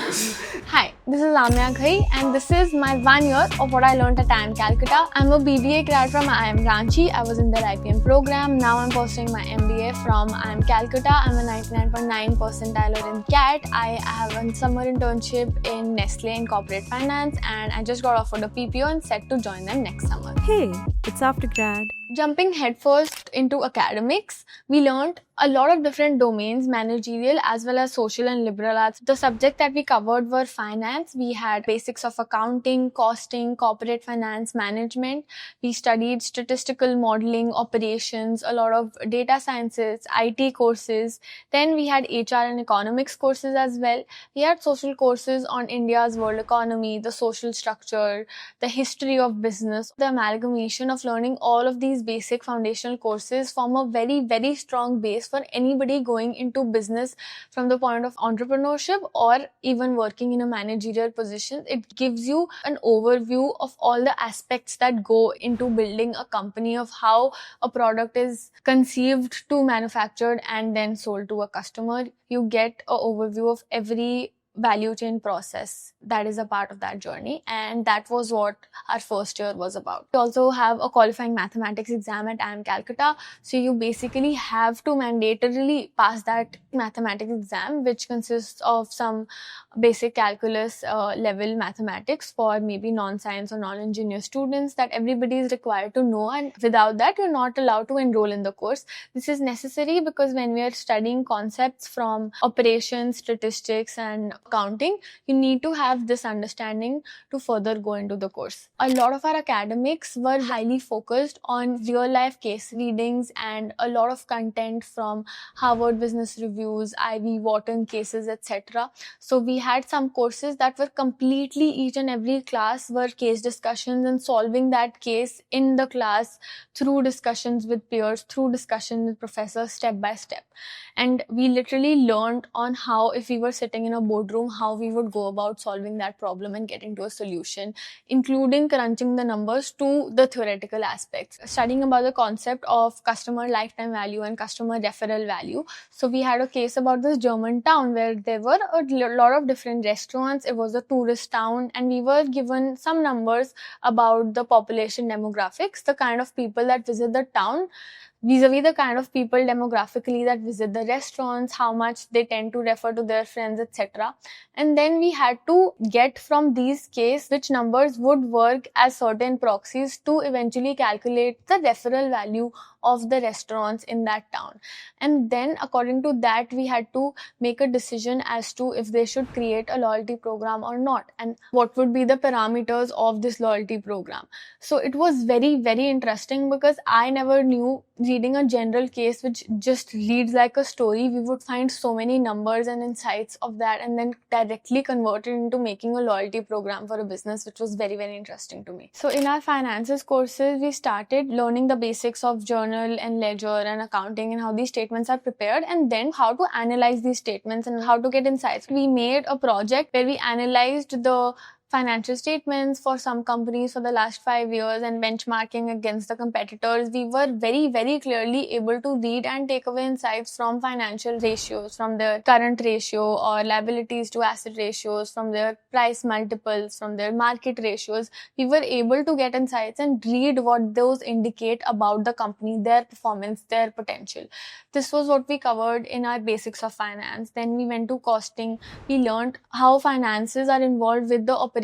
Hi, this is Amiya Ghai and this is my 1 year of what I learned at IIM Calcutta. I'm a BBA grad from IIM Ranchi. I was in their IPM program. Now I'm pursuing my MBA from IIM Calcutta. I'm a 99.9 percentiler in CAT. I have a summer internship in Nestlé in corporate finance and I just got offered a PPO and set to join them next summer. Hey, it's after grad. Jumping headfirst into academics, we learned a lot of different domains, managerial as well as social and liberal arts. The subjects that we covered were finance. We had basics of accounting, costing, corporate finance management. We studied statistical modeling, operations, a lot of data sciences, IT courses. Then we had HR and economics courses as well. We had social courses on India's world economy, the social structure, the history of business. The amalgamation of learning all of these basic foundational courses form a very, very strong base for anybody going into business from the point of entrepreneurship or even working in a managerial position. It gives you an overview of all the aspects that go into building a company, of how a product is conceived to manufactured and then sold to a customer. You get an overview of every value chain process that is a part of that journey, and that was what our first year was about. We also have a qualifying mathematics exam at IIM Calcutta, so you basically have to mandatorily pass that mathematics exam, which consists of some basic calculus level mathematics for maybe non-science or non-engineer students that everybody is required to know, and without that you're not allowed to enroll in the course. This is necessary because when we are studying concepts from operations, statistics and accounting, you need to have this understanding to further go into the course. A lot of our academics were highly focused on real life case readings and a lot of content from Harvard Business Reviews, IV Wharton cases, etc. So we had some courses that were completely, each and every class were case discussions and solving that case in the class through discussions with peers, through discussion with professors, step by step. And we literally learned on how, if we were sitting in a boardroom, how we would go about solving that problem and getting to a solution, including crunching the numbers to the theoretical aspects, studying about the concept of customer lifetime value and customer referral value. So we had a case about this German town where there were a lot of different restaurants. It was a tourist town and we were given some numbers about the population demographics, the kind of people that visit the town vis-a-vis the kind of people demographically that visit the restaurants, how much they tend to refer to their friends, etc. And then we had to get from these cases which numbers would work as certain proxies to eventually calculate the referral value of the restaurants in that town. And then according to that, we had to make a decision as to if they should create a loyalty program or not, and what would be the parameters of this loyalty program. So it was very, very interesting because I never knew, reading a general case which just reads like a story, we would find so many numbers and insights of that and then directly convert it into making a loyalty program for a business, which was very, very interesting to me. So in our finances courses, we started learning the basics of journal and ledger and accounting and how these statements are prepared, and then how to analyze these statements and how to get insights. We made a project where we analyzed the financial statements for some companies for the last 5 years and benchmarking against the competitors. We were very, very clearly able to read and take away insights from financial ratios, from their current ratio or liabilities to asset ratios, from their price multiples, from their market ratios. We were able to get insights and read what those indicate about the company, their performance, their potential. This was what we covered in our basics of finance. Then we went to costing. We learned how finances are involved with the operations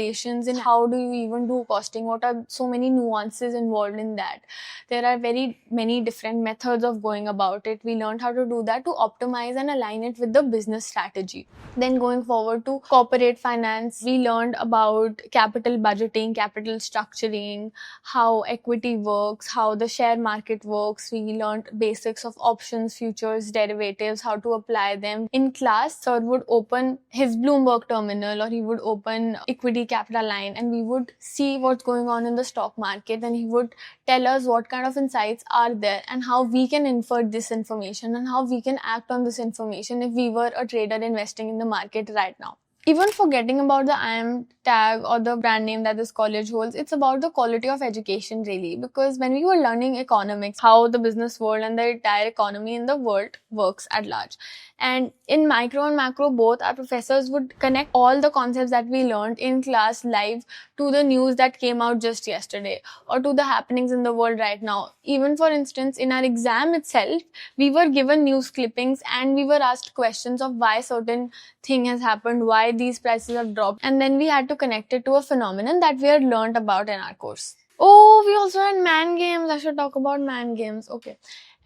and how do you even do costing, what are so many nuances involved in that. There are very many different methods of going about it. We learned how to do that to optimize and align it with the business strategy. Then going forward to corporate finance, we learned about capital budgeting, capital structuring, how equity works, how the share market works. We learned basics of options, futures, derivatives, how to apply them. In class, sir would open his Bloomberg terminal or he would open equity capital line and we would see what's going on in the stock market, and he would tell us what kind of insights are there and how we can infer this information and how we can act on this information if we were a trader investing in the market right now. Even forgetting about the IIM tag or the brand name that this college holds, it's about the quality of education really. Because when we were learning economics, how the business world and the entire economy in the world works at large, And in micro and macro both, our professors would connect all the concepts that we learned in class live to the news that came out just yesterday, or to the happenings in the world right now. Even for instance, in our exam itself, we were given news clippings and we were asked questions of why certain thing has happened, why these prices have dropped, and then we had to connect it to a phenomenon that we had learned about in our course. Oh, we also had man games. I should talk about man games. Okay.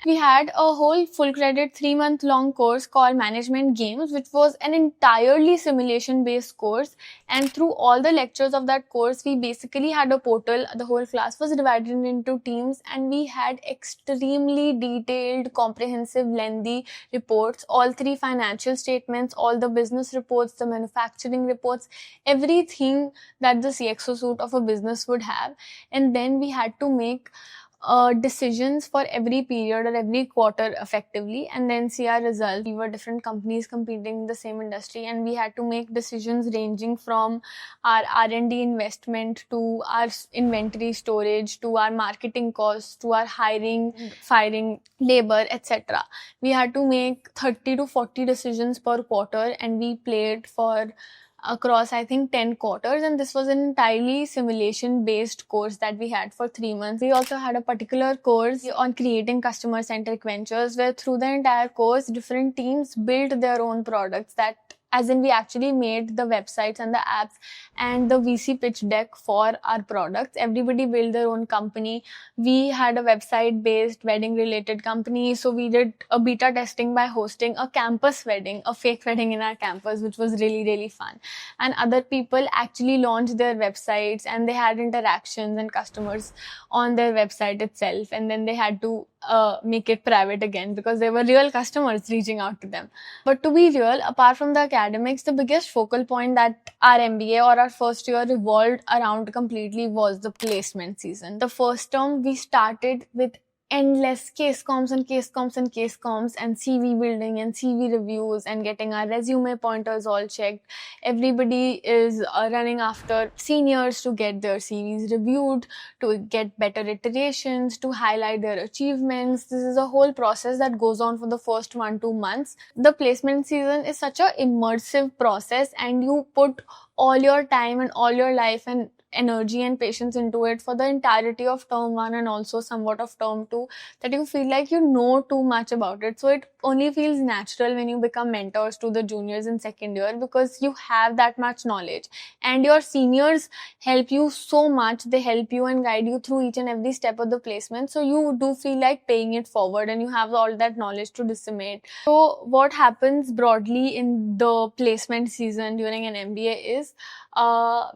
We had a whole full credit 3-month long course called Management Games, which was an entirely simulation based course. And through all the lectures of that course, we basically had a portal. The whole class was divided into teams, and we had extremely detailed, comprehensive, lengthy reports, all 3 financial statements, all the business reports, the manufacturing reports, everything that the CXO suite of a business would have. And then we had to make decisions for every period or every quarter effectively, and then see our results. We were different companies competing in the same industry, and we had to make decisions ranging from our R&D investment to our inventory storage to our marketing costs to our hiring, firing labor, etc. We had to make 30 to 40 decisions per quarter, and we played for across I think 10 quarters, and this was an entirely simulation based course that we had for 3 months. We also had a particular course on creating customer centric ventures, where through the entire course different teams built their own products, that as in we actually made the websites and the apps and the VC pitch deck for our products. Everybody built their own company. We had a website based wedding related company, so we did a beta testing by hosting a campus wedding, a fake wedding in our campus, which was really fun. And other people actually launched their websites, and they had interactions and customers on their website itself, and then they had to make it private again because they were real customers reaching out to them. But to be real, apart from the academics, the biggest focal point that our MBA or our first year revolved around completely was the placement season. The first term, we started with endless case comms and case comms and case comms and CV building and CV reviews and getting our resume pointers all checked. Everybody is running after seniors to get their CVs reviewed, to get better iterations, to highlight their achievements. This is a whole process that goes on for the first 1-2 months. The placement season is such an immersive process, and you put all your time and all your life and energy and patience into it for the entirety of term 1 and also somewhat of term 2, that you feel like you know too much about it. So it only feels natural when you become mentors to the juniors in second year, because you have that much knowledge and your seniors help you so much. They help you and guide you through each and every step of the placement, so you do feel like paying it forward and you have all that knowledge to disseminate. So what happens broadly in the placement season during an MBA is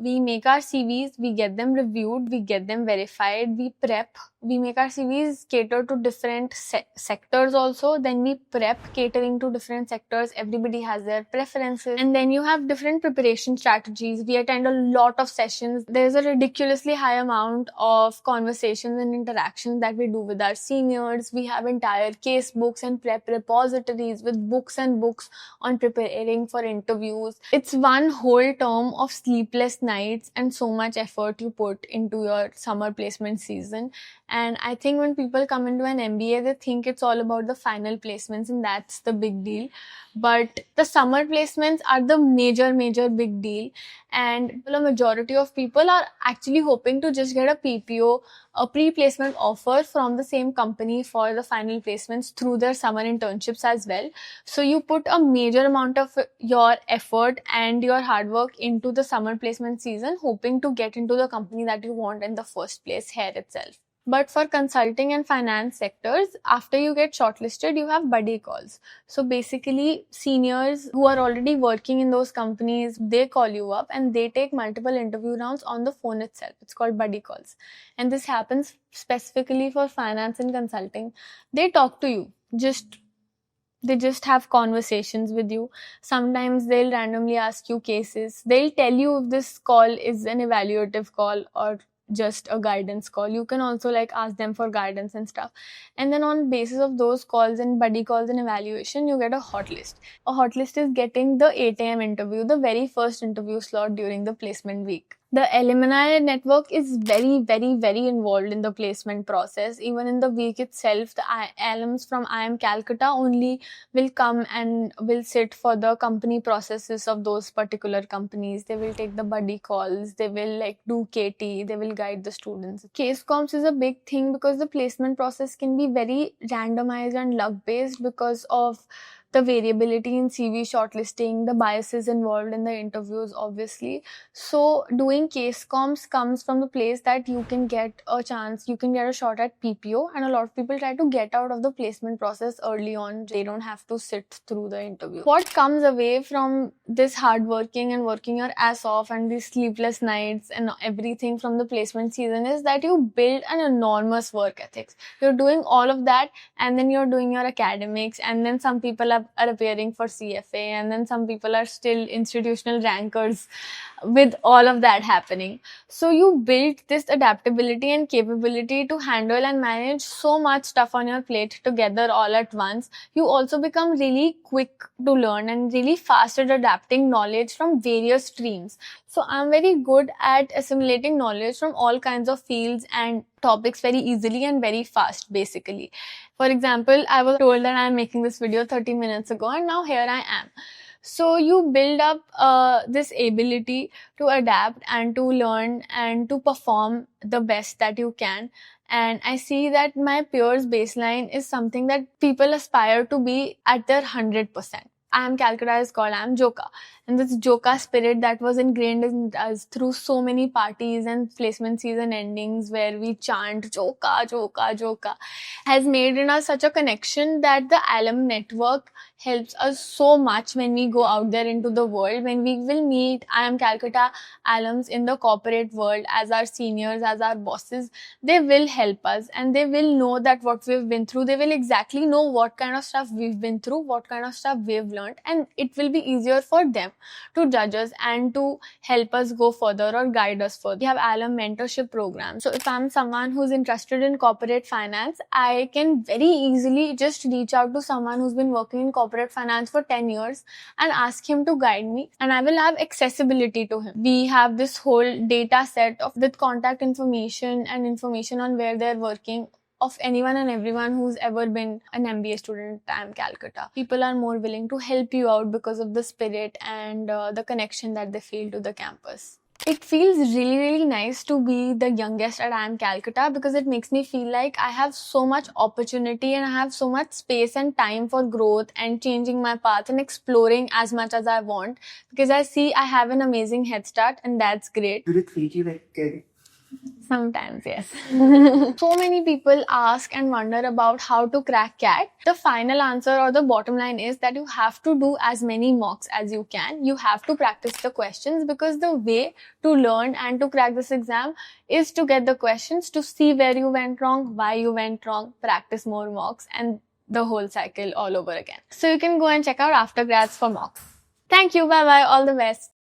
we make our CVs, we get them reviewed, we get them verified, we prep, we make our CVs cater to different sectors also, then we prep catering to different sectors. Everybody has their preferences, and then you have different preparation strategies. We attend a lot of sessions. There's a ridiculously high amount of conversations and interactions that we do with our seniors. We have entire case books and prep repositories with books and books on preparing for interviews. It's one whole term of sleepless nights and so much effort you put into your summer placement season. And I think when people come into an MBA, they think it's all about the final placements, and that's the big deal. But the summer placements are the major big deal. And a majority of people are actually hoping to just get a PPO, a pre-placement offer from the same company for the final placements through their summer internships as well. So you put a major amount of your effort and your hard work into the summer placement season, hoping to get into the company that you want in the first place here itself. But for consulting and finance sectors, after you get shortlisted, you have buddy calls. So basically, seniors who are already working in those companies, they call you up and they take multiple interview rounds on the phone itself. It's called buddy calls. And this happens specifically for finance and consulting. They talk to you. They just have conversations with you. Sometimes they'll randomly ask you cases. They'll tell you if this call is an evaluative call or just a guidance call. You can also ask them for guidance and stuff. And then on basis of those calls and buddy calls and evaluation, you get a hot list. A hot list is getting the 8 a.m. interview, the very first interview slot during the placement week. The alumni network is very, very, very involved in the placement process. Even in the week itself, the alums from IIM Calcutta only will come and will sit for the company processes of those particular companies. They will take the buddy calls, they will like do KT, they will guide the students. Case comps is a big thing because the placement process can be very randomized and luck based because of the variability in CV shortlisting, the biases involved in the interviews, obviously. So doing case comps comes from the place that you can get a chance, you can get a shot at PPO, and a lot of people try to get out of the placement process early on. They don't have to sit through the interview. What comes away from this hard working and working your ass off and these sleepless nights and everything from the placement season is that you build an enormous work ethics. You're doing all of that, and then you're doing your academics, and then some people are appearing for CFA, and then some people are still institutional rankers with all of that happening. So you build this adaptability and capability to handle and manage so much stuff on your plate together all at once. You also become really quick to learn and really fast at adapting knowledge from various streams. So I'm very good at assimilating knowledge from all kinds of fields and topics very easily and very fast, basically. For example, I was told that I'm making this video 30 minutes ago, and now here I am. So you build up this ability to adapt and to learn and to perform the best that you can. And I see that my peers' baseline is something that people aspire to be at their 100%. IIM Calcutta is called IIM Joka. And this Joka spirit that was ingrained in us through so many parties and placement season endings where we chant Joka, Joka, Joka has made in us such a connection that the alum network helps us so much when we go out there into the world, when we will meet IIM Calcutta alums in the corporate world as our seniors, as our bosses. They will help us and they will know that what we've been through. They will exactly know what kind of stuff we've been through, what kind of stuff we've learned, and it will be easier for them to judge us and to help us go further or guide us further. We have alum mentorship programs. So if I'm someone who's interested in corporate finance, I can very easily just reach out to someone who's been working in corporate finance for 10 years and ask him to guide me, and I will have accessibility to him. We have this whole data set of with contact information and information on where they're working of anyone and everyone who's ever been an MBA student at IIM Calcutta. People are more willing to help you out because of the spirit and the connection that they feel to the campus. It feels really, really nice to be the youngest at IIM Calcutta because it makes me feel like I have so much opportunity and I have so much space and time for growth and changing my path and exploring as much as I want, because I see I have an amazing head start and that's great. Do it treat you like a Sometimes, yes. So many people ask and wonder about how to crack CAT. The final answer or the bottom line is that you have to do as many mocks as you can. You have to practice the questions because the way to learn and to crack this exam is to get the questions, to see where you went wrong, why you went wrong, practice more mocks, and the whole cycle all over again. So you can go and check out Aftergrads for mocks. Thank you. Bye-bye. All the best.